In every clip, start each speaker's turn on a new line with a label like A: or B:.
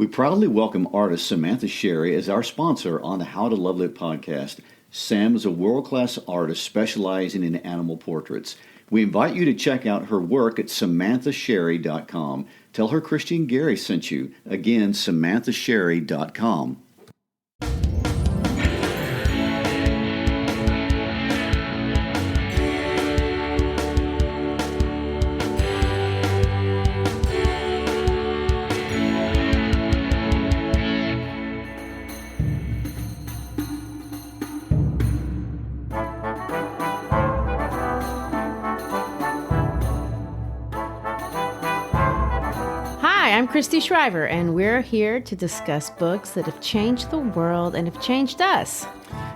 A: We proudly welcome artist Samantha Sherry as our sponsor on the How to Love Lit podcast. Sam is a world-class artist specializing in animal portraits. We invite you to check out her work at samanthasherry.com. Tell her Christian Gary sent you. Again, samanthasherry.com.
B: I'm Christy Shriver, and we're here to discuss books that have changed the world and have changed us.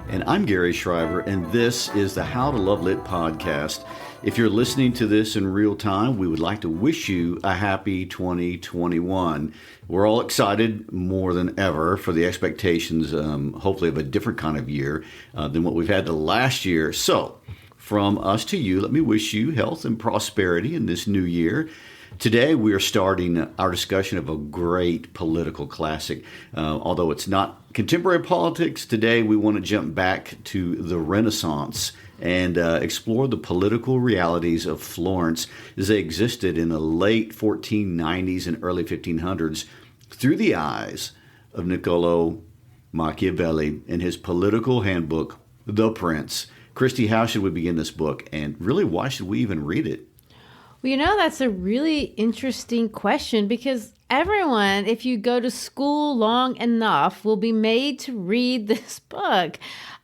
A: And I'm Gary Shriver, and this is the How to Love Lit podcast. If you're listening to this in real time, we would like to wish you a happy 2021. We're all excited more than ever for the expectations, hopefully, of a different kind of year than what we've had the last year. So, from us to you, let me wish you health and prosperity in this new year. Today, we are starting our discussion of a great political classic. Although it's not contemporary politics, today we want to jump back to the Renaissance and explore the political realities of Florence as they existed in the late 1490s and early 1500s through the eyes of Niccolo Machiavelli and his political handbook, The Prince. Christy, how should we begin this book? And really, why should we even read it?
B: Well, that's a really interesting question because everyone, if you go to school long enough, will be made to read this book.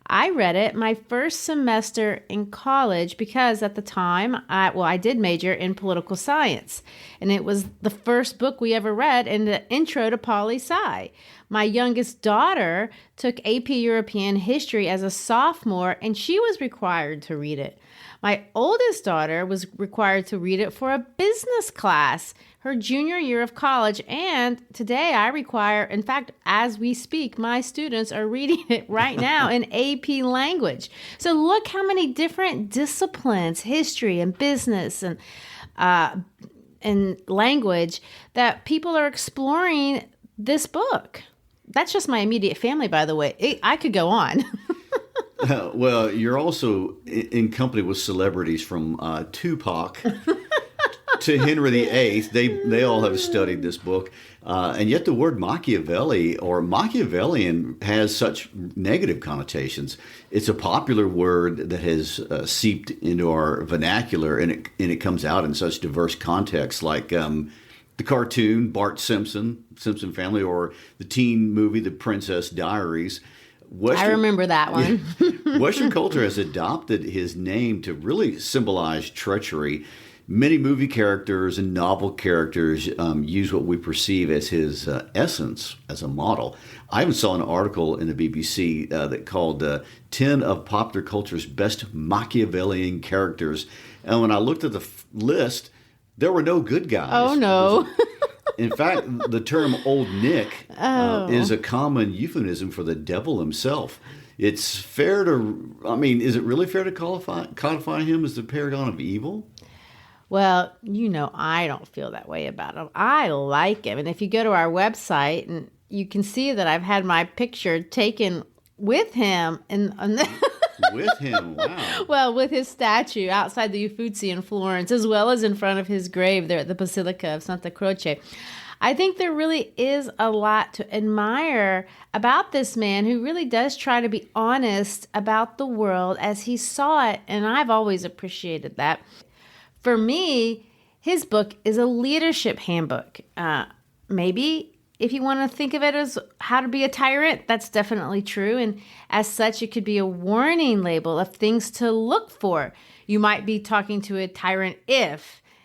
B: I read it my first semester in college because at the time, I did major in political science, and it was the first book we ever read in the intro to poli-sci. My youngest daughter took AP European History as a sophomore, and she was required to read it. My oldest daughter was required to read it for a business class her junior year of college, and today I require, in fact, as we speak, my students are reading it right now in AP language. So look how many different disciplines, history and business and language, that people are exploring this book. That's just my immediate family, by the way. I could go on.
A: Well, you're also in company with celebrities from Tupac to Henry VIII. They all have studied this book. And yet the word Machiavelli or Machiavellian has such negative connotations. It's a popular word that has seeped into our vernacular, and it comes out in such diverse contexts like the cartoon Bart Simpson Family, or the teen movie The Princess Diaries.
B: I remember that one.
A: Western culture has adopted his name to really symbolize treachery. Many movie characters and novel characters use what we perceive as his essence as a model. I even saw an article in the BBC that called 10 of popular culture's best Machiavellian characters. And when I looked at the list, there were no good guys.
B: Oh, no.
A: In fact, the term Old Nick is a common euphemism for the devil himself. It's fair to, is it really fair to codify him as the paragon of evil?
B: Well, I don't feel that way about him. I like him. And if you go to our website, and you can see that I've had my picture taken with him.
A: With him, wow.
B: Well, with his statue outside the Uffizi in Florence, as well as in front of his grave there at the Basilica of Santa Croce. I think there really is a lot to admire about this man who really does try to be honest about the world as he saw it, and I've always appreciated that. For me, his book is a leadership handbook. Maybe if you want to think of it as how to be a tyrant, that's definitely true. And as such, it could be a warning label of things to look for. You might be talking to a tyrant and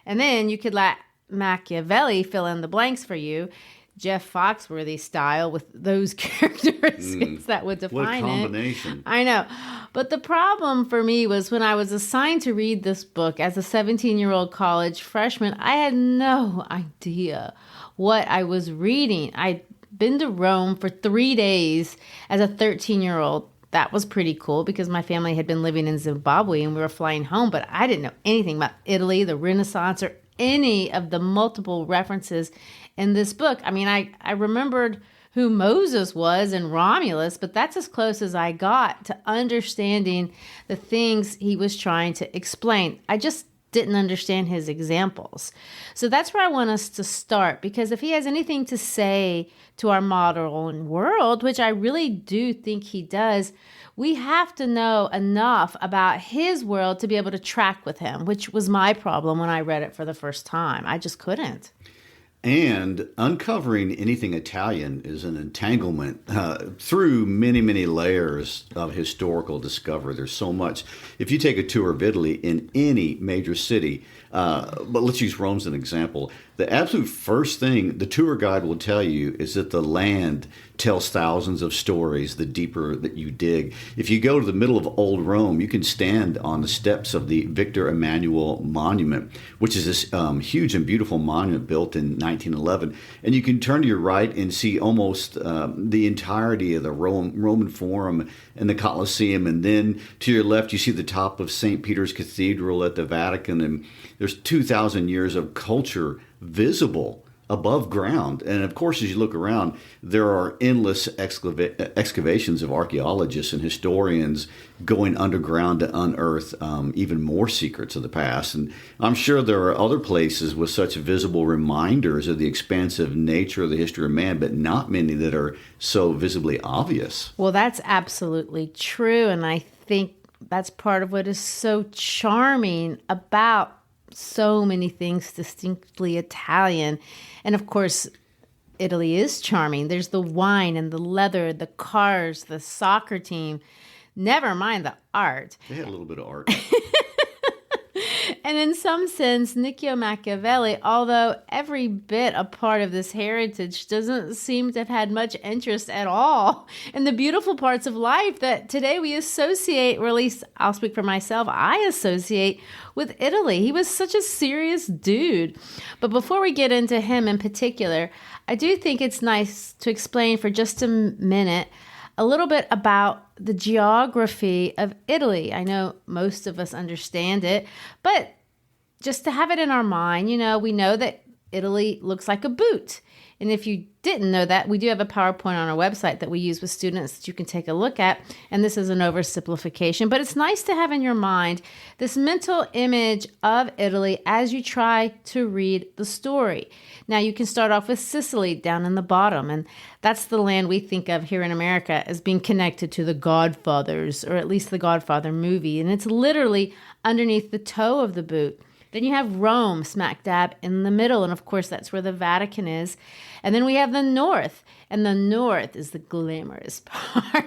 B: then you could let Machiavelli fill in the blanks for you. Jeff Foxworthy style with those characteristics that would define it.
A: What a combination.
B: I know. But the problem for me was when I was assigned to read this book as a 17-year-old college freshman, I had no idea what I was reading. I'd been to Rome for 3 days as a 13-year-old. That was pretty cool because my family had been living in Zimbabwe and we were flying home, but I didn't know anything about Italy, the Renaissance, or any of the multiple references in this book. I mean, I remembered who Moses was and Romulus, but that's as close as I got to understanding the things he was trying to explain. I just didn't understand his examples. So that's where I want us to start, because if he has anything to say to our modern world, which I really do think he does, we have to know enough about his world to be able to track with him, which was my problem when I read it for the first time. I just couldn't.
A: And uncovering anything Italian is an entanglement through many, many layers of historical discovery. There's so much. If you take a tour of Italy in any major city, but let's use Rome as an example, the absolute first thing the tour guide will tell you is that the land tells thousands of stories the deeper that you dig. If you go to the middle of old Rome, you can stand on the steps of the Victor Emmanuel Monument, which is this huge and beautiful monument built in 1911. And you can turn to your right and see almost the entirety of the Roman Forum and the Colosseum. And then to your left, you see the top of St. Peter's Cathedral at the Vatican. And there's 2,000 years of culture visible above ground. And of course, as you look around, there are endless excavations of archaeologists and historians going underground to unearth even more secrets of the past. And I'm sure there are other places with such visible reminders of the expansive nature of the history of man, but not many that are so visibly obvious.
B: Well, that's absolutely true. And I think that's part of what is so charming about so many things distinctly Italian. And of course, Italy is charming. There's the wine and the leather, the cars, the soccer team. Never mind the art.
A: They had a little bit of art.
B: And in some sense, Niccolo Machiavelli, although every bit a part of this heritage, doesn't seem to have had much interest at all in the beautiful parts of life that today we associate, or at least I'll speak for myself, I associate with Italy. He was such a serious dude. But before we get into him in particular, I do think it's nice to explain for just a minute a little bit about the geography of Italy. I know most of us understand it, but just to have it in our mind, we know that Italy looks like a boot. And if you didn't know that, we do have a PowerPoint on our website that we use with students that you can take a look at. And this is an oversimplification, but it's nice to have in your mind this mental image of Italy as you try to read the story. Now, you can start off with Sicily down in the bottom, and that's the land we think of here in America as being connected to the Godfathers, or at least the Godfather movie. And it's literally underneath the toe of the boot. Then you have Rome smack dab in the middle, and of course that's where the Vatican is. And then we have the north, and the north is the glamorous part.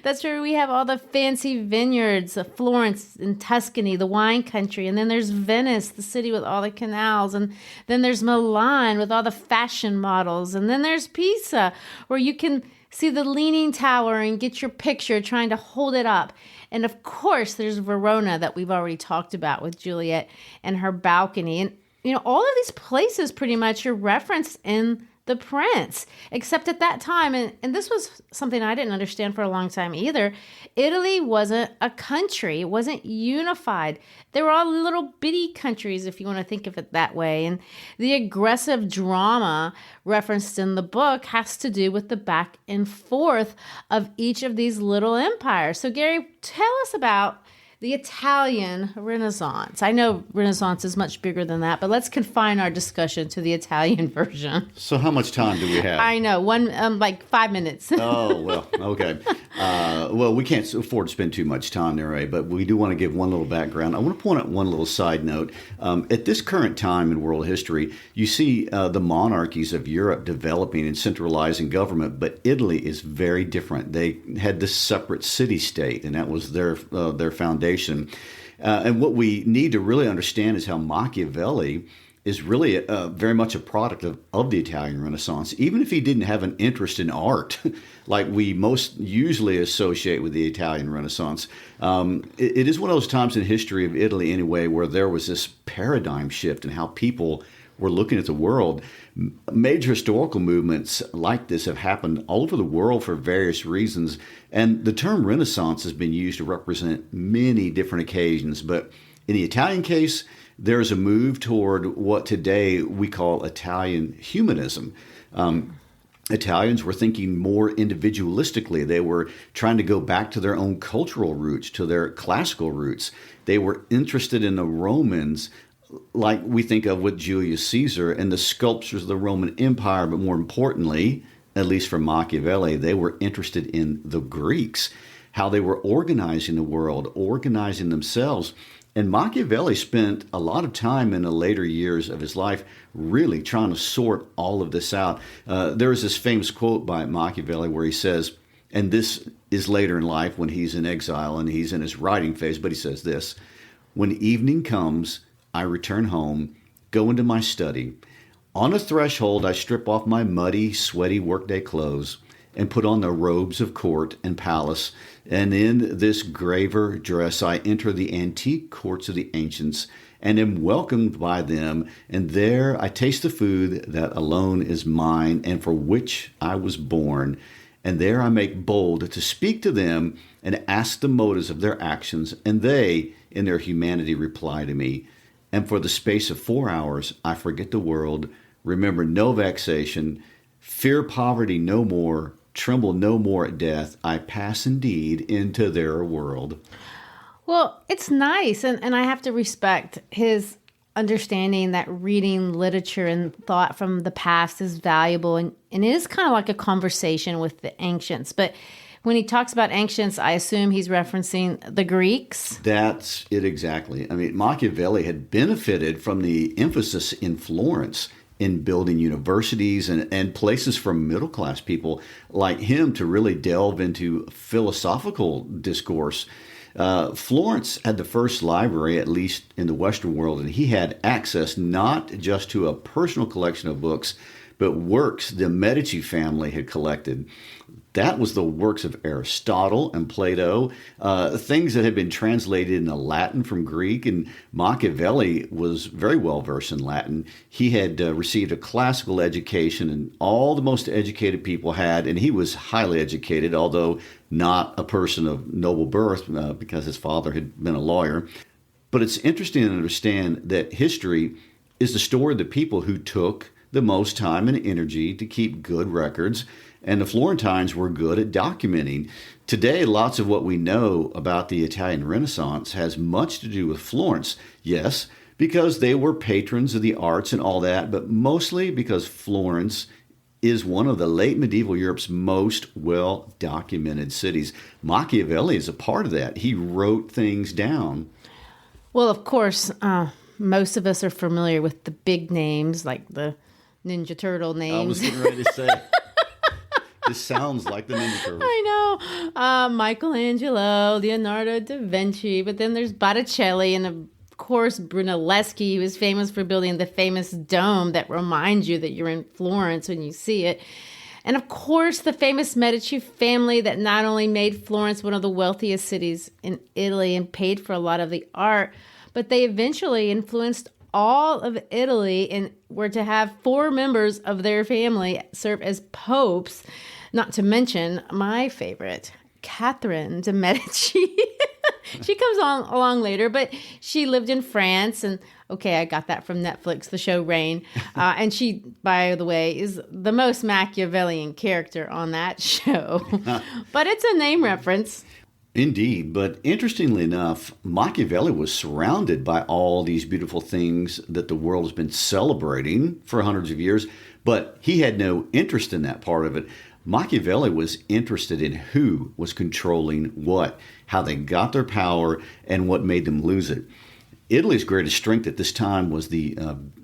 B: That's where we have all the fancy vineyards of Florence and Tuscany, the wine country. And then there's Venice, the city with all the canals. And then there's Milan with all the fashion models. And then there's Pisa, where you can see the Leaning Tower and get your picture trying to hold it up. And of course, there's Verona that we've already talked about with Juliet and her balcony. And, all of these places pretty much are referenced in The Prince, except at that time, and this was something I didn't understand for a long time either, Italy wasn't a country. It wasn't unified. They were all little bitty countries, if you want to think of it that way. And the aggressive drama referenced in the book has to do with the back and forth of each of these little empires. So Gary, tell us about the Italian Renaissance. I know Renaissance is much bigger than that, but let's confine our discussion to the Italian version.
A: So how much time do we have?
B: I know, like 5 minutes.
A: Oh, well, okay. Well, we can't afford to spend too much time there, Ray, but we do want to give one little background. I want to point out one little side note. At this current time in world history, you see the monarchies of Europe developing and centralizing government, but Italy is very different. They had this separate city-state, and that was their foundation. And what we need to really understand is how Machiavelli is really very much a product of the Italian Renaissance, even if he didn't have an interest in art like we most usually associate with the Italian Renaissance. It is one of those times in history of Italy anyway where there was this paradigm shift in how people were looking at the world. Major historical movements like this have happened all over the world for various reasons. And the term Renaissance has been used to represent many different occasions. But in the Italian case, there's a move toward what today we call Italian humanism. Italians were thinking more individualistically. They were trying to go back to their own cultural roots, to their classical roots. They were interested in the Romans, like we think of with Julius Caesar and the sculptures of the Roman Empire, but more importantly, at least for Machiavelli, they were interested in the Greeks, how they were organizing the world, organizing themselves. And Machiavelli spent a lot of time in the later years of his life really trying to sort all of this out. There is this famous quote by Machiavelli where he says, and this is later in life when he's in exile and he's in his writing phase, but he says this: "When evening comes, I return home, go into my study. On the threshold, I strip off my muddy, sweaty workday clothes and put on the robes of court and palace. And in this graver dress, I enter the antique courts of the ancients and am welcomed by them. And there I taste the food that alone is mine and for which I was born. And there I make bold to speak to them and ask the motives of their actions. And they, in their humanity, reply to me. And for the space of 4 hours, I forget the world, remember no vexation, fear poverty no more, tremble no more at death. I pass indeed into their world."
B: Well, it's nice. And I have to respect his understanding that reading literature and thought from the past is valuable. And it is kind of like a conversation with the ancients. But when he talks about ancients, I assume he's referencing the Greeks.
A: That's it exactly. I mean, Machiavelli had benefited from the emphasis in Florence in building universities and places for middle-class people like him to really delve into philosophical discourse. Florence had the first library, at least in the Western world, and he had access not just to a personal collection of books, but works the Medici family had collected. That was the works of Aristotle and Plato, things that had been translated into Latin from Greek. And Machiavelli was very well versed in Latin. He had received a classical education, and all the most educated people had, and he was highly educated, although not a person of noble birth because his father had been a lawyer. But it's interesting to understand that history is the story of the people who took the most time and energy to keep good records. And the Florentines were good at documenting. Today, lots of what we know about the Italian Renaissance has much to do with Florence. Yes, because they were patrons of the arts and all that, but mostly because Florence is one of the late medieval Europe's most well-documented cities. Machiavelli is a part of that. He wrote things down.
B: Well, of course, most of us are familiar with the big names, like the Ninja Turtle names.
A: I was getting ready to say this sounds like the Ninja Turtles.
B: I know. Michelangelo, Leonardo da Vinci, but then there's Botticelli, and of course Brunelleschi, who is famous for building the famous dome that reminds you that you're in Florence when you see it. And of course, the famous Medici family that not only made Florence one of the wealthiest cities in Italy and paid for a lot of the art, but they eventually influenced all of Italy and were to have 4 members of their family serve as popes, not to mention my favorite, Catherine de' Medici. She comes along later, but she lived in France. And okay, I got that from Netflix, the show Reign. And she, by the way, is the most Machiavellian character on that show. But it's a name reference.
A: Indeed, but interestingly enough, Machiavelli was surrounded by all these beautiful things that the world has been celebrating for hundreds of years, but he had no interest in that part of it. Machiavelli was interested in who was controlling what, how they got their power, and what made them lose it. Italy's greatest strength at this time was the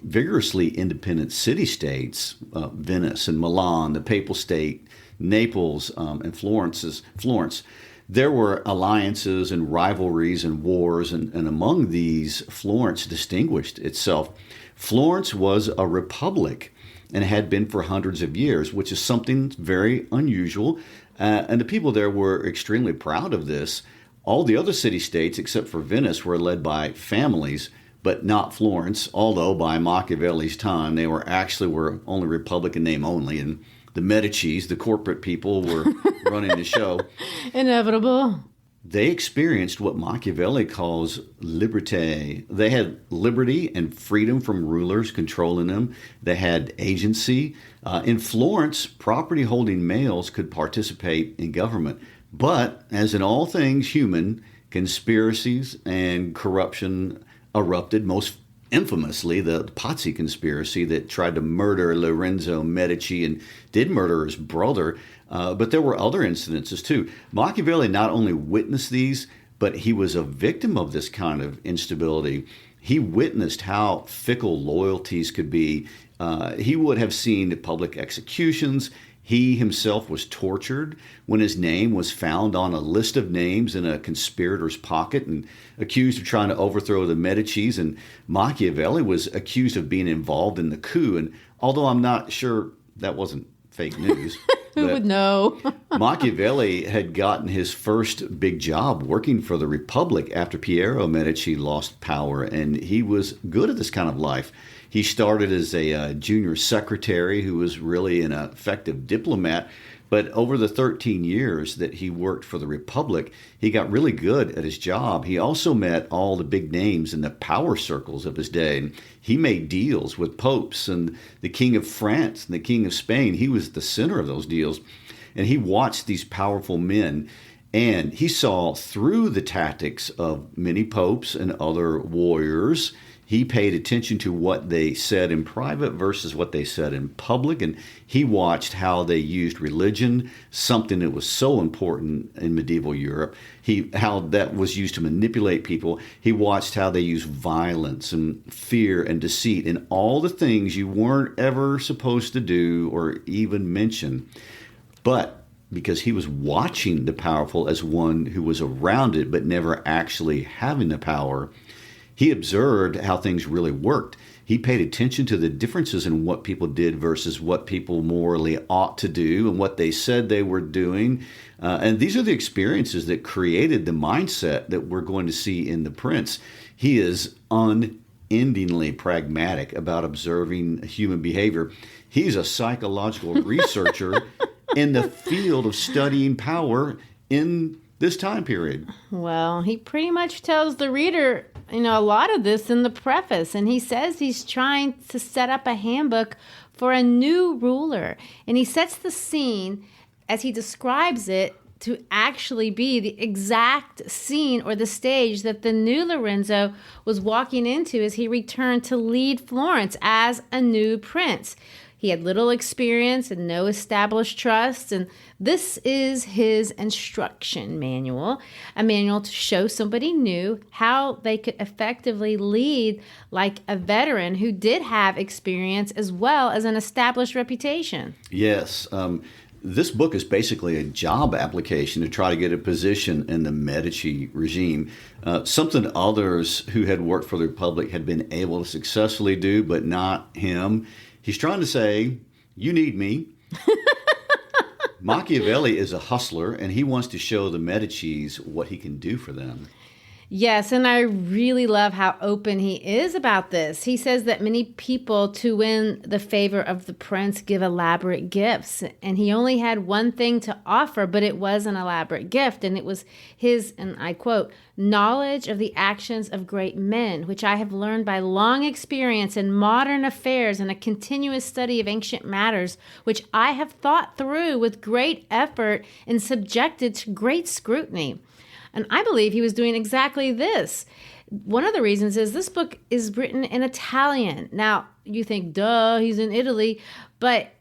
A: vigorously independent city-states, Venice and Milan, the Papal State, Naples, and Florence. There were alliances and rivalries and wars, and among these, Florence distinguished itself. Florence was a republic and had been for hundreds of years, which is something very unusual. And the people there were extremely proud of this. All the other city-states, except for Venice, were led by families, but not Florence, although by Machiavelli's time, they were only republic in name only, and the Medicis, the corporate people, were running the show.
B: Inevitable.
A: they experienced what Machiavelli calls liberté. They had liberty and freedom from rulers controlling them. They had agency. In Florence, property holding males could participate in government. But as in all things human, conspiracies and corruption erupted, most infamously the Pazzi conspiracy that tried to murder Lorenzo Medici and did murder his brother. But there were other incidences too. Machiavelli not only witnessed these, but he was a victim of this kind of instability. He witnessed how fickle loyalties could be. He would have seen public executions. He himself was tortured when his name was found on a list of names in a conspirator's pocket and accused of trying to overthrow the Medicis. And Machiavelli was accused of being involved in the coup. And although I'm not sure that wasn't fake news.
B: Who would know?
A: Machiavelli had gotten his first big job working for the Republic after Piero Medici lost power, and he was good at this kind of life. He started as a junior secretary who was really an effective diplomat, but over the 13 years that he worked for the Republic, he got really good at his job. He also met all the big names in the power circles of his day. He made deals with popes and the King of France and the King of Spain. He was at the center of those deals. And he watched these powerful men, and he saw through the tactics of many popes and other warriors. He paid attention to what they said in private versus what they said in public, and he watched how they used religion, something that was so important in medieval Europe, how that was used to manipulate people. He watched how they used violence and fear and deceit and all the things you weren't ever supposed to do or even mention. But because he was watching the powerful as one who was around it but never actually having the power, he observed how things really worked. He paid attention to the differences in what people did versus what people morally ought to do and what they said they were doing. And these are the experiences that created the mindset that we're going to see in The Prince. He is unendingly pragmatic about observing human behavior. He's a psychological researcher in the field of studying power in this time period.
B: Well, he pretty much tells the reader, a lot of this in the preface, and he says he's trying to set up a handbook for a new ruler, and he sets the scene as he describes it to actually be the exact scene or the stage that the new Lorenzo was walking into as he returned to lead Florence as a new prince. He had little experience and no established trust, and this is his instruction manual, a manual to show somebody new how they could effectively lead like a veteran who did have experience as well as an established reputation.
A: Yes. This book is basically a job application to try to get a position in the Medici regime, something others who had worked for the Republic had been able to successfully do, but not him. He's trying to say, you need me. Machiavelli is a hustler, and he wants to show the Medicis what he can do for them.
B: Yes, and I really love how open he is about this. He says that many people, to win the favor of the prince, give elaborate gifts. And he only had one thing to offer, but it was an elaborate gift. And it was his, and I quote, knowledge of the actions of great men, which I have learned by long experience in modern affairs and a continuous study of ancient matters, which I have thought through with great effort and subjected to great scrutiny. And I believe he was doing exactly this. One of the reasons is this book is written in Italian. Now, you think, duh, he's in Italy, but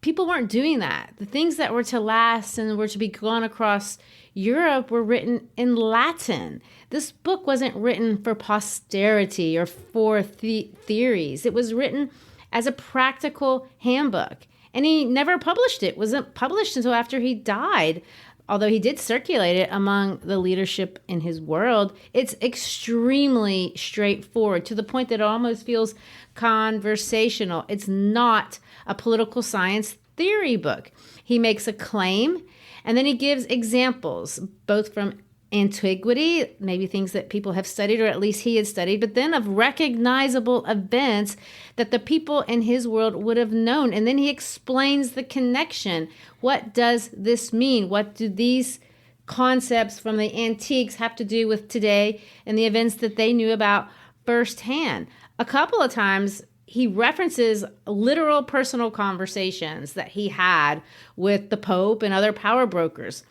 B: people weren't doing that. The things that were to last and were to be gone across Europe were written in Latin. This book wasn't written for posterity or for theories. It was written as a practical handbook. And he never published it. It wasn't published until after he died. Although he did circulate it among the leadership in his world, it's extremely straightforward to the point that it almost feels conversational. It's not a political science theory book. He makes a claim, and then he gives examples, both from antiquity, maybe things that people have studied, or at least he had studied, but then of recognizable events that the people in his world would have known. And then he explains the connection. What does this mean? What do these concepts from the antiques have to do with today and the events that they knew about firsthand. A couple of times he references literal personal conversations that he had with the Pope and other power brokers.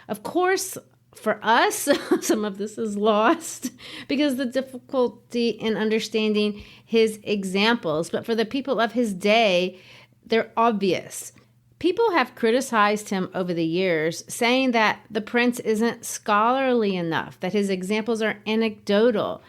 B: Of course, for us, some of this is lost because the difficulty in understanding his examples. But for the people of his day, they're obvious. People have criticized him over the years, saying that the prince isn't scholarly enough, that his examples are anecdotal.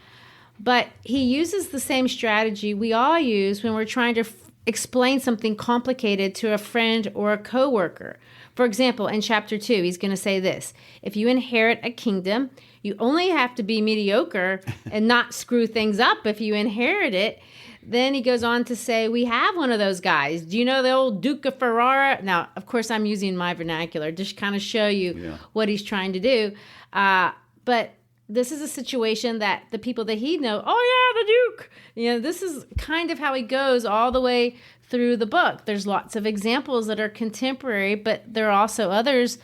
B: But he uses the same strategy we all use when we're trying to explain something complicated to a friend or a coworker. For example, in chapter 2, he's going to say this: if you inherit a kingdom, you only have to be mediocre and not screw things up if you inherit it. Then he goes on to say, we have one of those guys. Do you know the old Duke of Ferrara? Now, of course, I'm using my vernacular just kind of show you what he's trying to do. But this is a situation that the people that he knows, oh, yeah, the Duke. This is kind of how he goes all the way through the book. There's lots of examples that are contemporary, but there are also others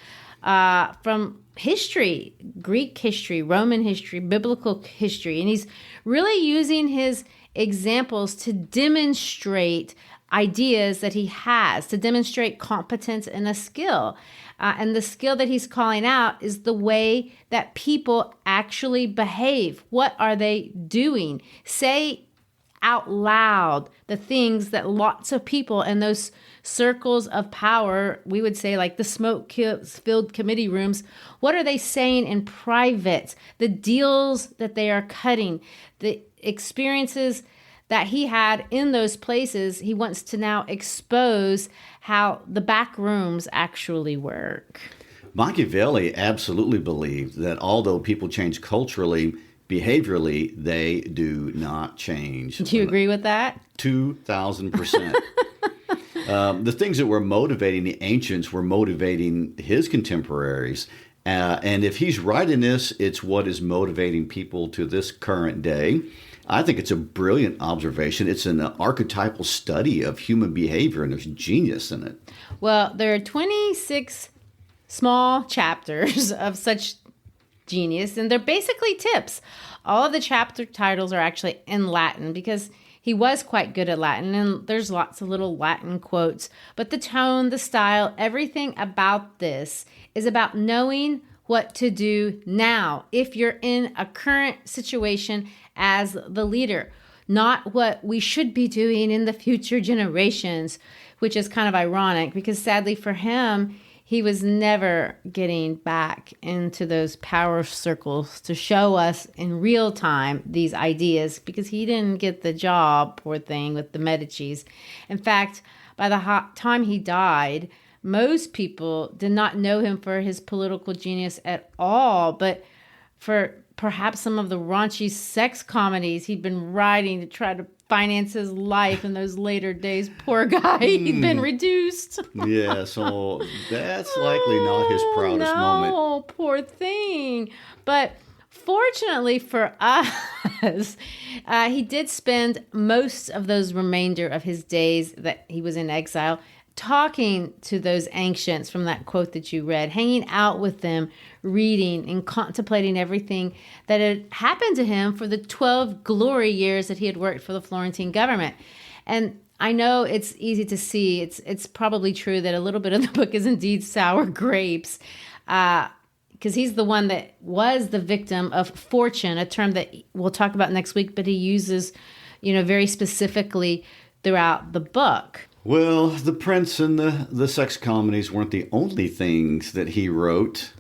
B: from history, Greek history, Roman history, biblical history. And he's really using his examples to demonstrate ideas that he has, to demonstrate competence and a skill. And the skill that he's calling out is the way that people actually behave. What are they doing? Say out loud the things that lots of people in those circles of power, we would say like the smoke-filled committee rooms, what are they saying in private? The deals that they are cutting, the experiences that he had in those places, he wants to now expose how the back rooms actually work.
A: Machiavelli absolutely believed that although people change culturally, behaviorally, they do not change.
B: Do you agree with that?
A: 2,000%. The things that were motivating the ancients were motivating his contemporaries. And if he's right in this, it's what is motivating people to this current day. I think it's a brilliant observation. It's an archetypal study of human behavior, and there's genius in it.
B: Well, there are 26 small chapters of such genius, and they're basically tips. All of the chapter titles are actually in Latin because he was quite good at Latin, and there's lots of little Latin quotes. But the tone, the style, everything about this is about knowing what to do now if you're in a current situation as the leader, not what we should be doing in the future generations, which is kind of ironic because sadly for him, he was never getting back into those power circles to show us in real time these ideas because he didn't get the job, poor thing, with the Medicis. In fact, by the time he died, most people did not know him for his political genius at all, but for perhaps some of the raunchy sex comedies he'd been writing to try to finance his life in those later days. Poor guy, he'd been reduced.
A: Yeah, so that's likely not his proudest moment.
B: Oh, poor thing. But fortunately for us, he did spend most of those remainder of his days that he was in exile talking to those ancients from that quote that you read, hanging out with them, reading and contemplating everything that had happened to him for the 12 glory years that he had worked for the Florentine government. And I know it's easy to see. It's probably true that a little bit of the book is indeed sour grapes, because he's the one that was the victim of fortune, a term that we'll talk about next week, but he uses, very specifically throughout the book.
A: Well, the Prince and the sex comedies weren't the only things that he wrote.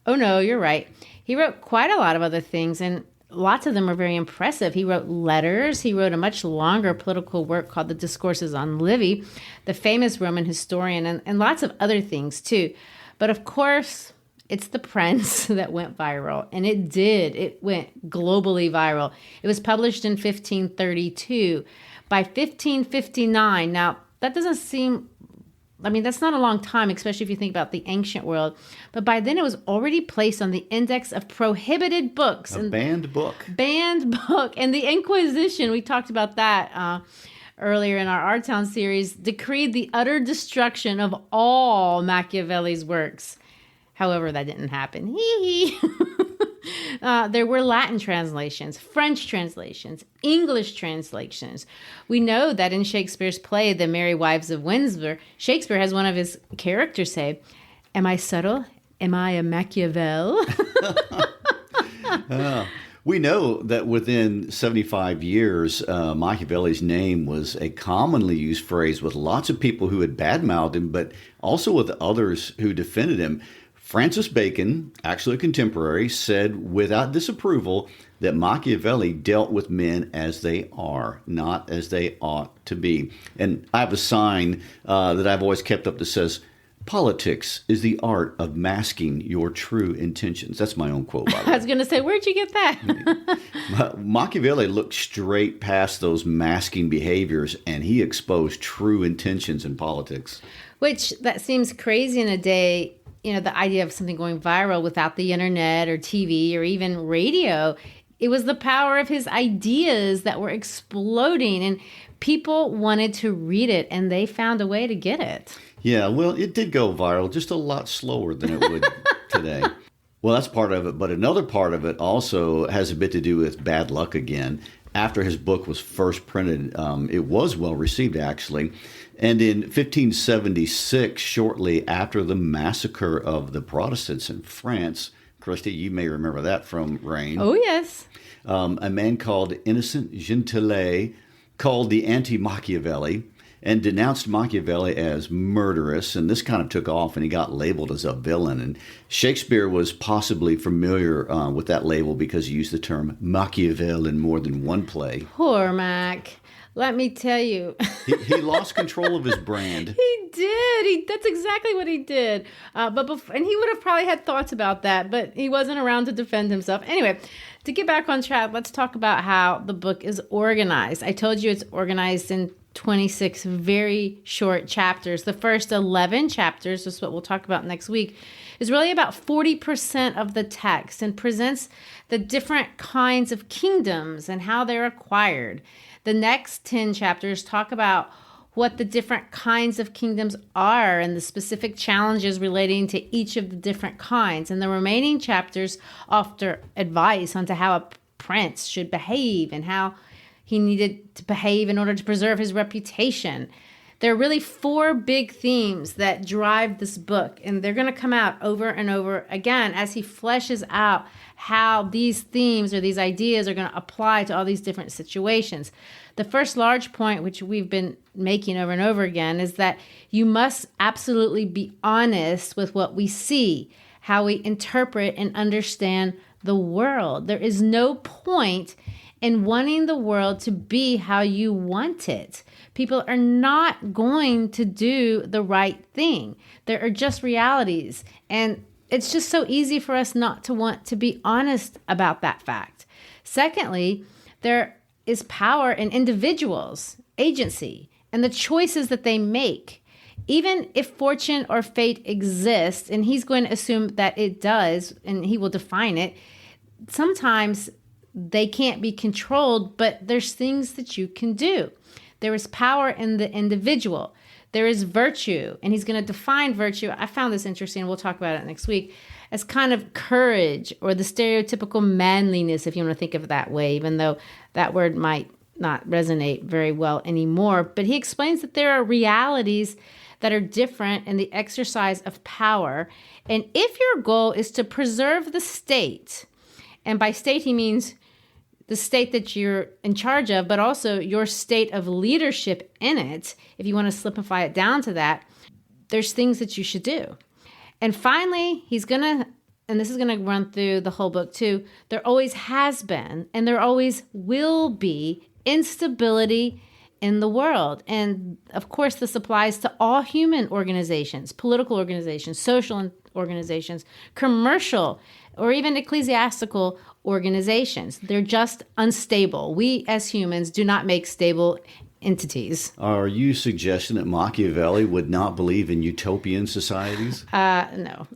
B: Oh, no, you're right. He wrote quite a lot of other things, and lots of them are very impressive. He wrote letters. He wrote a much longer political work called The Discourses on Livy, the famous Roman historian, and lots of other things, too. But, of course, it's The Prince that went viral, and it did. It went globally viral. It was published in 1532. By 1559, now, that doesn't seem, that's not a long time, especially if you think about the ancient world. But by then it was already placed on the index of prohibited books.
A: Banned book.
B: Banned book. And the Inquisition, we talked about that earlier in our Our Town series, decreed the utter destruction of all Machiavelli's works. However, that didn't happen. Hee hee. There were Latin translations, French translations, English translations. We know that in Shakespeare's play, The Merry Wives of Windsor, Shakespeare has one of his characters say, "Am I subtle? Am I a Machiavelli?"
A: We know that within 75 years, Machiavelli's name was a commonly used phrase with lots of people who had badmouthed him, but also with others who defended him. Francis Bacon, actually a contemporary, said without disapproval that Machiavelli dealt with men as they are, not as they ought to be. And I have a sign that I've always kept up that says, "Politics is the art of masking your true intentions." That's my own quote, by the way.
B: I was going to say, where'd you get that?
A: Machiavelli looked straight past those masking behaviors, and he exposed true intentions in politics.
B: Which, that seems crazy in a day, the idea of something going viral without the internet or TV or even radio. It was the power of his ideas that were exploding, and people wanted to read it, and they found a way to get it.
A: Yeah, well, it did go viral, just a lot slower than it would today. Well, that's part of it. But another part of it also has a bit to do with bad luck again. After his book was first printed, it was well received, actually. And in 1576, shortly after the massacre of the Protestants in France, Christy, you may remember that from Reign.
B: Oh, yes.
A: A man called Innocent Gentilet called the anti-Machiavelli and denounced Machiavelli as murderous, and this kind of took off, and he got labeled as a villain. And Shakespeare was possibly familiar with that label because he used the term Machiavel in more than one play.
B: Poor Mac. Let me tell you.
A: He lost control of his brand.
B: He did. That's exactly what he did. And he would have probably had thoughts about that, but he wasn't around to defend himself. Anyway, to get back on track, let's talk about how the book is organized. I told you it's organized in 26 very short chapters. The first 11 chapters, this is what we'll talk about next week, is really about 40% of the text and presents the different kinds of kingdoms and how they're acquired. The next 10 chapters talk about what the different kinds of kingdoms are and the specific challenges relating to each of the different kinds. And the remaining chapters offer advice onto how a prince should behave and how he needed to behave in order to preserve his reputation. There are really 4 big themes that drive this book, and they're going to come out over and over again as he fleshes out how these themes or these ideas are going to apply to all these different situations. The first large point, which we've been making over and over again, is that you must absolutely be honest with what we see, how we interpret and understand the world. There is no point in wanting the world to be how you want it. People are not going to do the right thing. There are just realities. And it's just so easy for us not to want to be honest about that fact. Secondly, there is power in individuals, agency, and the choices that they make. Even if fortune or fate exists, and he's going to assume that it does, and he will define it, sometimes they can't be controlled, but there's things that you can do. There is power in the individual. There is virtue, and he's going to define virtue. I found this interesting. We'll talk about it next week as kind of courage or the stereotypical manliness, if you want to think of it that way, even though that word might not resonate very well anymore. But he explains that there are realities that are different in the exercise of power. And if your goal is to preserve the state, and by state he means the state that you're in charge of, but also your state of leadership in it, if you want to simplify it down to that, there's things that you should do. And finally, he's going to, and this is going to run through the whole book too, there always has been and there always will be instability in the world. And of course, this applies to all human organizations, political organizations, social organizations, commercial, or even ecclesiastical organizations. They're just unstable. We as humans do not make stable entities.
A: Are you suggesting that Machiavelli would not believe in utopian societies?
B: No.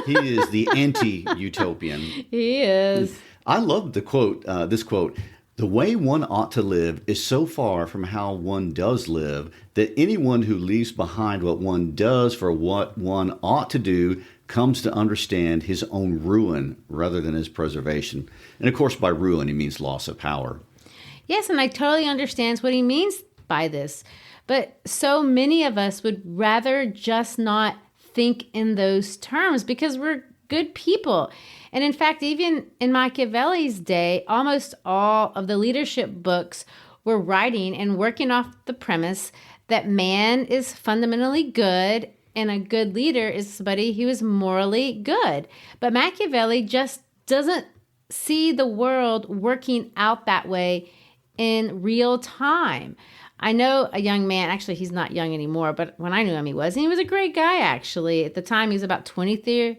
A: He is the anti-utopian.
B: He is.
A: I love the quote, this quote, The way one ought to live is so far from how one does live that anyone who leaves behind what one does for what one ought to do comes to understand his own ruin rather than his preservation. And of course, by ruin, he means loss of power.
B: Yes, and I totally understand what he means by this. But so many of us would rather just not think in those terms because we're good people. And in fact, even in Machiavelli's day, almost all of the leadership books were writing and working off the premise that man is fundamentally good and a good leader is somebody who is morally good. But Machiavelli just doesn't see the world working out that way in real time. I know a young man, actually he's not young anymore, but when I knew him he was, and he was a great guy actually. At the time he was about 23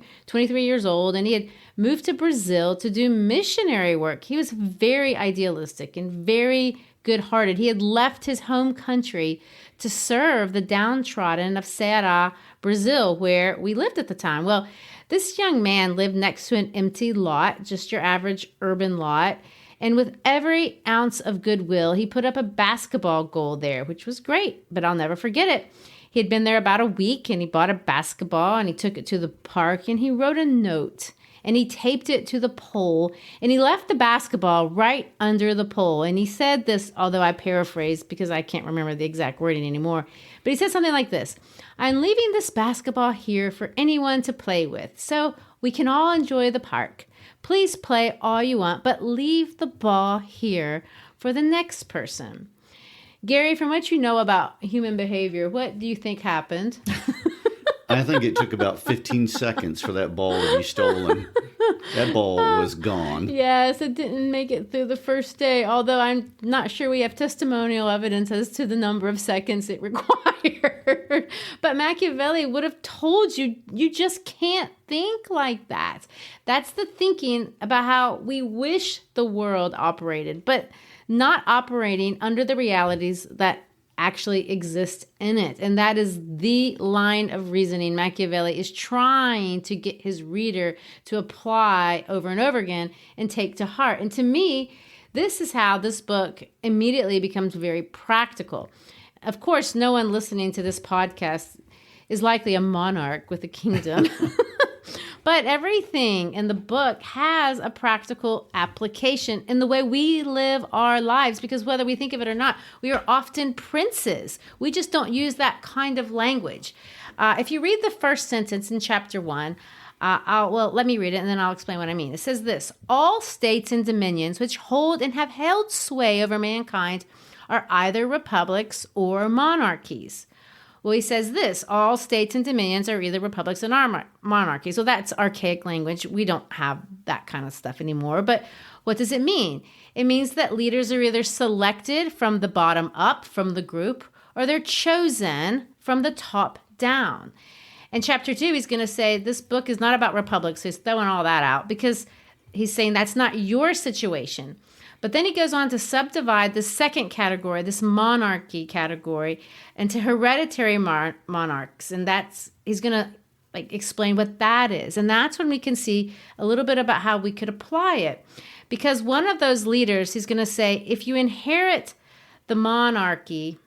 B: years old, and he had moved to Brazil to do missionary work. He was very idealistic and very good-hearted. He had left his home country to serve the downtrodden of Ceará, Brazil, where we lived at the time. Well, this young man lived next to an empty lot, just your average urban lot. And with every ounce of goodwill, he put up a basketball goal there, which was great, but I'll never forget it. He had been there about a week, and he bought a basketball, and he took it to the park, and he wrote a note, and he taped it to the pole, and he left the basketball right under the pole. And he said this, although I paraphrase because I can't remember the exact wording anymore, but he said something like this: "I'm leaving this basketball here for anyone to play with, so we can all enjoy the park. Please play all you want, but leave the ball here for the next person." Gary, from what you know about human behavior, what do you think happened?
A: I think it took about 15 seconds for that ball to be stolen. That ball was gone.
B: Yes, it didn't make it through the first day, although I'm not sure we have testimonial evidence as to the number of seconds it required. But Machiavelli would have told you, you just can't think like that. That's the thinking about how we wish the world operated, but not operating under the realities that actually exist in it. And that is the line of reasoning Machiavelli is trying to get his reader to apply over and over again and take to heart. And to me, this is how this book immediately becomes very practical. Of course, no one listening to this podcast is likely a monarch with a kingdom. But everything in the book has a practical application in the way we live our lives, because whether we think of it or not, we are often princes. We just don't use that kind of language. If you read the first sentence in chapter 1, let me read it and then I'll explain what I mean. It says this: "All states and dominions which hold and have held sway over mankind are either republics or monarchies." Well, he says this: all states and dominions are either republics or monarchies. So that's archaic language. We don't have that kind of stuff anymore. But what does it mean? It means that leaders are either selected from the bottom up, from the group, or they're chosen from the top down. In chapter 2, he's going to say this book is not about republics. So he's throwing all that out because he's saying that's not your situation. But then he goes on to subdivide the second category, this monarchy category, into hereditary monarchs. And he's going to explain what that is. And that's when we can see a little bit about how we could apply it. Because one of those leaders, he's going to say, if you inherit the monarchy,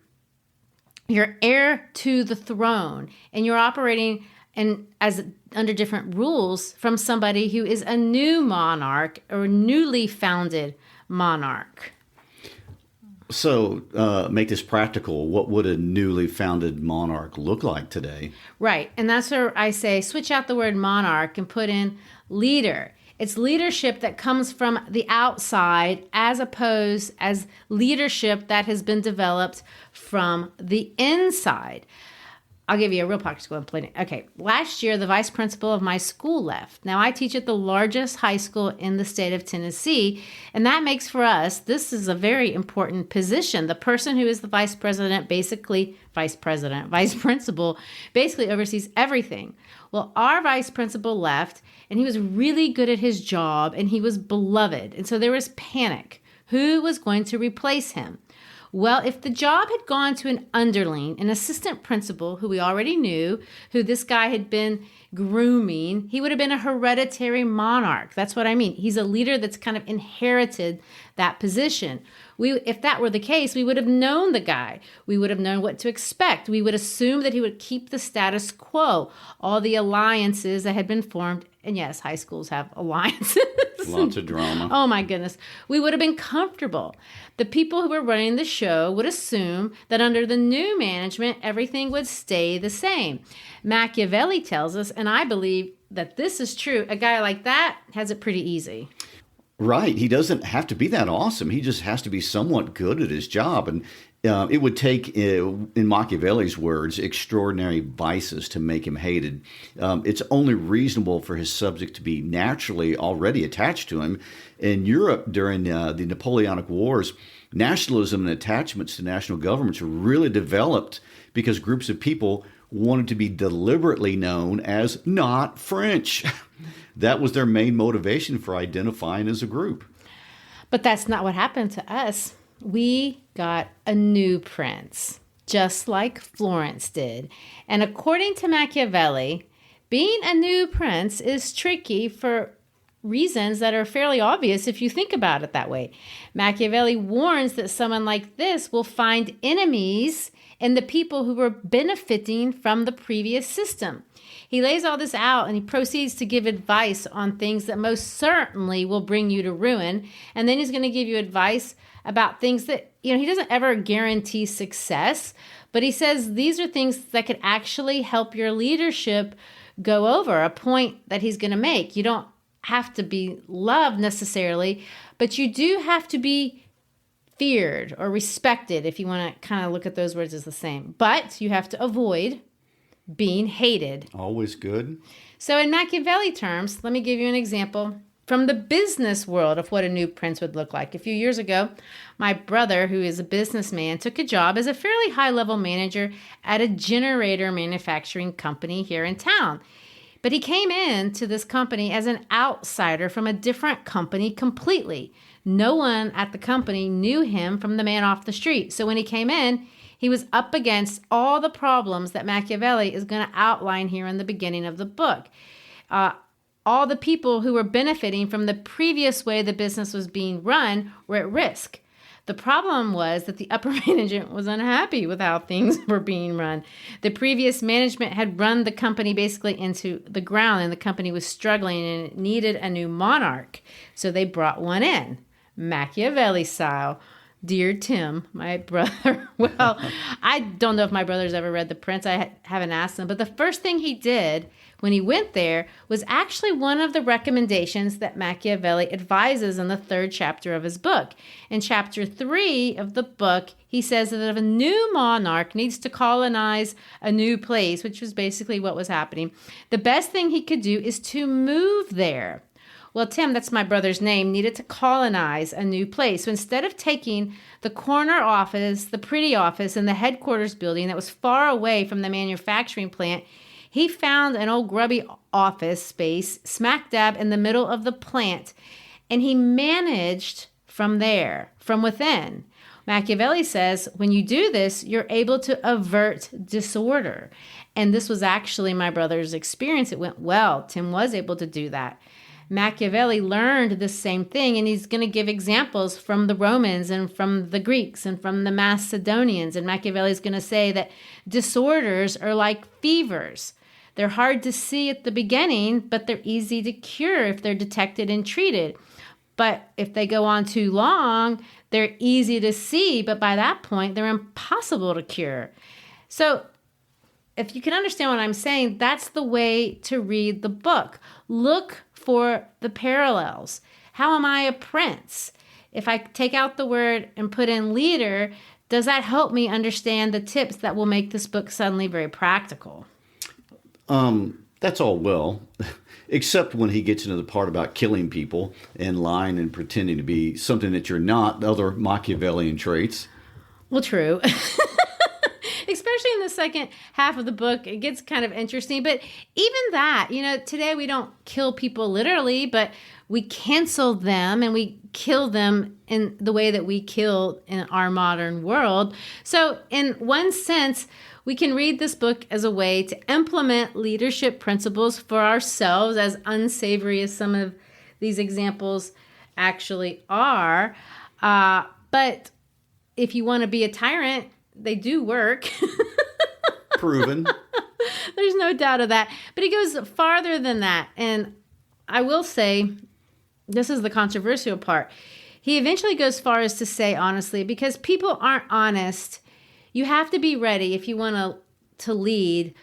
B: you're heir to the throne, and you're operating under different rules from somebody who is a new monarch or newly founded monarch.
A: So make this practical. What would a newly founded monarch look like today? Right.
B: And that's where I say switch out the word monarch and put in leader. It's leadership that comes from the outside as opposed as leadership that has been developed from the inside. I'll give you a real practical example. Okay, last year, the vice principal of my school left. Now, I teach at the largest high school in the state of Tennessee, and that makes for us, this is a very important position. The person who is the vice principal basically oversees everything. Well, our vice principal left, and he was really good at his job, and he was beloved. And so there was panic. Who was going to replace him? Well, if the job had gone to an underling, an assistant principal who we already knew, who this guy had been grooming, he would have been a hereditary monarch. That's what I mean. He's a leader that's kind of inherited that position. If that were the case, we would have known the guy. We would have known what to expect. We would assume that he would keep the status quo, all the alliances that had been formed. And yes, high schools have alliances.
A: Lots of drama.
B: Oh my goodness. We would have been comfortable. The people who were running the show would assume that under the new management, everything would stay the same. Machiavelli tells us, and I believe that this is true, a guy like that has it pretty easy.
A: Right. He doesn't have to be that awesome. He just has to be somewhat good at his job. And it would take, in Machiavelli's words, extraordinary vices to make him hated. It's only reasonable for his subject to be naturally already attached to him. In Europe during the Napoleonic Wars, nationalism and attachments to national governments really developed because groups of people wanted to be deliberately known as not French. That was their main motivation for identifying as a group.
B: But that's not what happened to us. We got a new prince, just like Florence did. And according to Machiavelli, being a new prince is tricky for reasons that are fairly obvious if you think about it that way. Machiavelli warns that someone like this will find enemies in the people who were benefiting from the previous system. He lays all this out and he proceeds to give advice on things that most certainly will bring you to ruin. And then he's going to give you advice about things that, he doesn't ever guarantee success, but he says these are things that could actually help your leadership go over a point that he's going to make. You don't have to be loved necessarily, but you do have to be feared or respected, if you want to kind of look at those words as the same. But you have to avoid being hated.
A: Always good.
B: So in Machiavelli terms, let me give you an example from the business world of what a new prince would look like. A few years ago, my brother, who is a businessman, took a job as a fairly high-level manager at a generator manufacturing company here in town. But he came into this company as an outsider from a different company completely. No one at the company knew him from the man off the street. So when he came in, he was up against all the problems that Machiavelli is going to outline here in the beginning of the book. All the people who were benefiting from the previous way the business was being run were at risk. The problem was that the upper management was unhappy with how things were being run. The previous management had run the company basically into the ground, and the company was struggling and it needed a new monarch. So they brought one in, Machiavelli style. Dear Tim, my brother, well, I don't know if my brother's ever read The Prince. I haven't asked him. But the first thing he did when he went there was actually one of the recommendations that Machiavelli advises in the 3rd chapter of his book. In chapter 3 of the book, he says that if a new monarch needs to colonize a new place, which was basically what was happening, the best thing he could do is to move there. Well, Tim, that's my brother's name, needed to colonize a new place. So instead of taking the corner office, the pretty office, and the headquarters building that was far away from the manufacturing plant, he found an old grubby office space smack dab in the middle of the plant, and he managed from there, from within. Machiavelli says, when you do this, you're able to avert disorder. And this was actually my brother's experience. It went well. Tim was able to do that. Machiavelli learned the same thing, and he's going to give examples from the Romans and from the Greeks and from the Macedonians. And Machiavelli is going to say that disorders are like fevers. They're hard to see at the beginning, but they're easy to cure if they're detected and treated. But if they go on too long, they're easy to see, but by that point, they're impossible to cure. So if you can understand what I'm saying, that's the way to read the book. Look for the parallels. How am I a prince? If I take out the word and put in leader, does that help me understand the tips that will make this book suddenly very practical?
A: That's all well, except when he gets into the part about killing people and lying and pretending to be something that you're not, the other Machiavellian traits.
B: Well, true. Especially in the second half of the book, it gets kind of interesting. But even that, today we don't kill people literally, but we cancel them and we kill them in the way that we kill in our modern world. So in one sense, we can read this book as a way to implement leadership principles for ourselves, as unsavory as some of these examples actually are. But if you want to be a tyrant, they do work.
A: Proven.
B: There's no doubt of that. But he goes farther than that. And I will say, this is the controversial part. He eventually goes far as to say, honestly, because people aren't honest, you have to be ready if you want to lead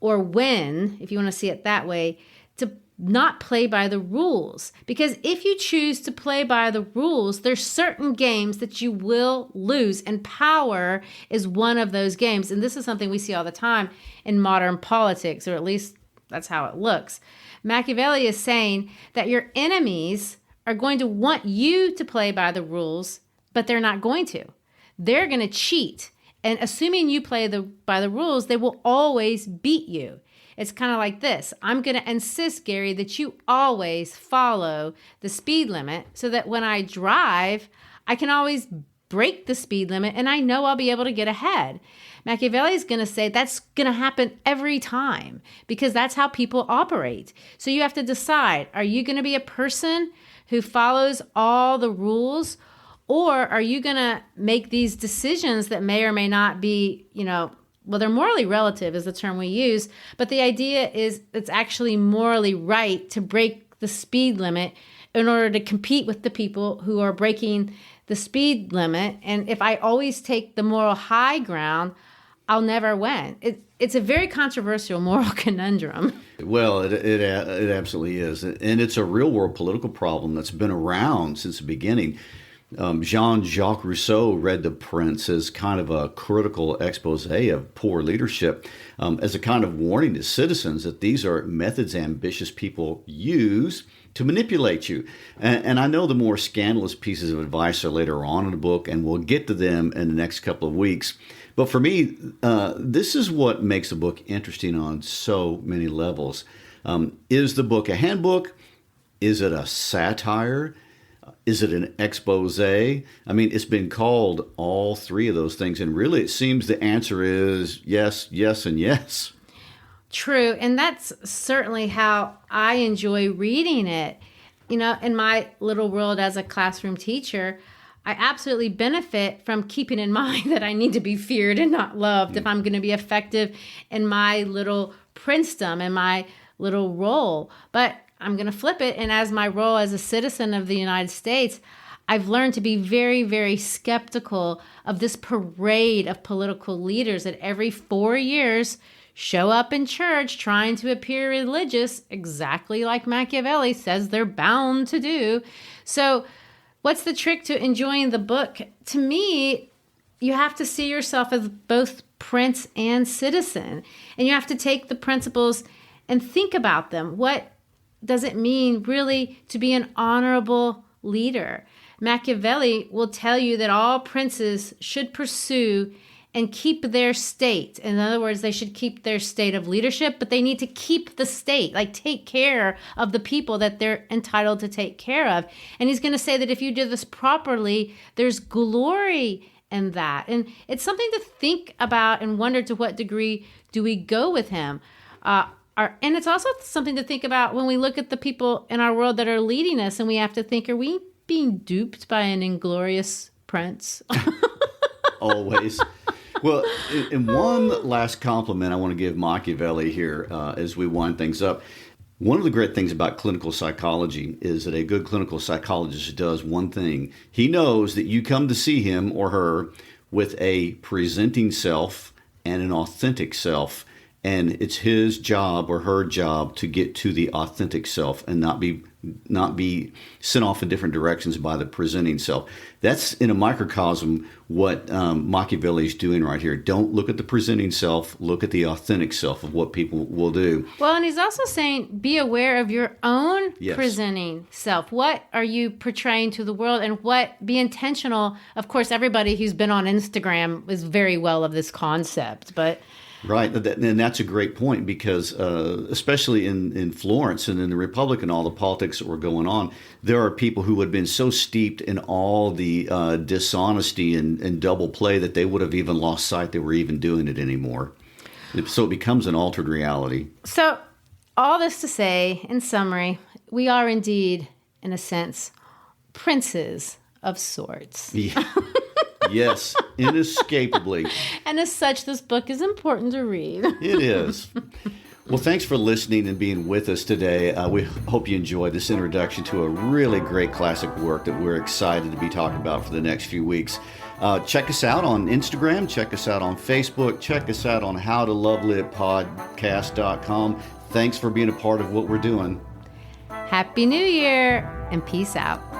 B: or win, if you want to see it that way, to not play by the rules. Because if you choose to play by the rules, there's certain games that you will lose, and power is one of those games. And this is something we see all the time in modern politics, or at least that's how it looks. Machiavelli is saying that your enemies are going to want you to play by the rules, but they're not going to. They're going to cheat. And assuming you play by the rules, they will always beat you. It's kind of like this. I'm going to insist, Gary, that you always follow the speed limit so that when I drive, I can always break the speed limit and I know I'll be able to get ahead. Machiavelli is going to say that's going to happen every time because that's how people operate. So you have to decide, are you going to be a person who follows all the rules, or are you going to make these decisions that may or may not be, well, they're morally relative is the term we use, but the idea is it's actually morally right to break the speed limit in order to compete with the people who are breaking the speed limit. And if I always take the moral high ground, I'll never win. It's a very controversial moral conundrum.
A: Well, it absolutely is. And it's a real world political problem that's been around since the beginning. Jean-Jacques Rousseau read The Prince as kind of a critical expose of poor leadership, as a kind of warning to citizens that these are methods ambitious people use to manipulate you. And I know the more scandalous pieces of advice are later on in the book, and we'll get to them in the next couple of weeks. But for me, this is what makes the book interesting on so many levels. Is the book a handbook? Is it a satire? Is it an expose? I mean, it's been called all three of those things. And really, it seems the answer is yes, yes, and yes.
B: True. And that's certainly how I enjoy reading it. In my little world as a classroom teacher, I absolutely benefit from keeping in mind that I need to be feared and not loved if I'm going to be effective in my little princedom and my little role. But I'm going to flip it. And as my role as a citizen of the United States, I've learned to be very, very skeptical of this parade of political leaders that every 4 years show up in church trying to appear religious, exactly like Machiavelli says they're bound to do. So what's the trick to enjoying the book? To me, you have to see yourself as both prince and citizen. And you have to take the principles and think about them. What does it mean really to be an honorable leader? Machiavelli will tell you that all princes should pursue and keep their state. In other words, they should keep their state of leadership, but they need to keep the state, like take care of the people that they're entitled to take care of. And he's going to say that if you do this properly, there's glory in that. And it's something to think about and wonder to what degree do we go with him. And it's also something to think about when we look at the people in our world that are leading us, and we have to think, are we being duped by an inglorious prince?
A: Always. Well, and one last compliment I want to give Machiavelli here as we wind things up. One of the great things about clinical psychology is that a good clinical psychologist does one thing. He knows that you come to see him or her with a presenting self and an authentic self. And it's his job or her job to get to the authentic self and not be sent off in different directions by the presenting self. That's in a microcosm what Machiavelli is doing right here. Don't look at the presenting self, look at the authentic self of what people will do.
B: Well, and he's also saying be aware of your own presenting self. What are you portraying to the world, and be intentional. Of course, everybody who's been on Instagram is very well of this concept, but
A: right. And that's a great point because especially in Florence and in the Republic and all the politics that were going on, there are people who had been so steeped in all the dishonesty and double play that they would have even lost sight they were even doing it anymore. So it becomes an altered reality.
B: So all this to say, in summary, we are indeed, in a sense, princes of sorts.
A: Yeah. Yes, inescapably.
B: And as such, this book is important to read.
A: It is. Well, thanks for listening and being with us today. We hope you enjoyed this introduction to a really great classic work that we're excited to be talking about for the next few weeks. Check us out on Instagram. Check us out on Facebook. Check us out on howtolovelitpodcast.com. Thanks for being a part of what we're doing.
B: Happy New Year and peace out.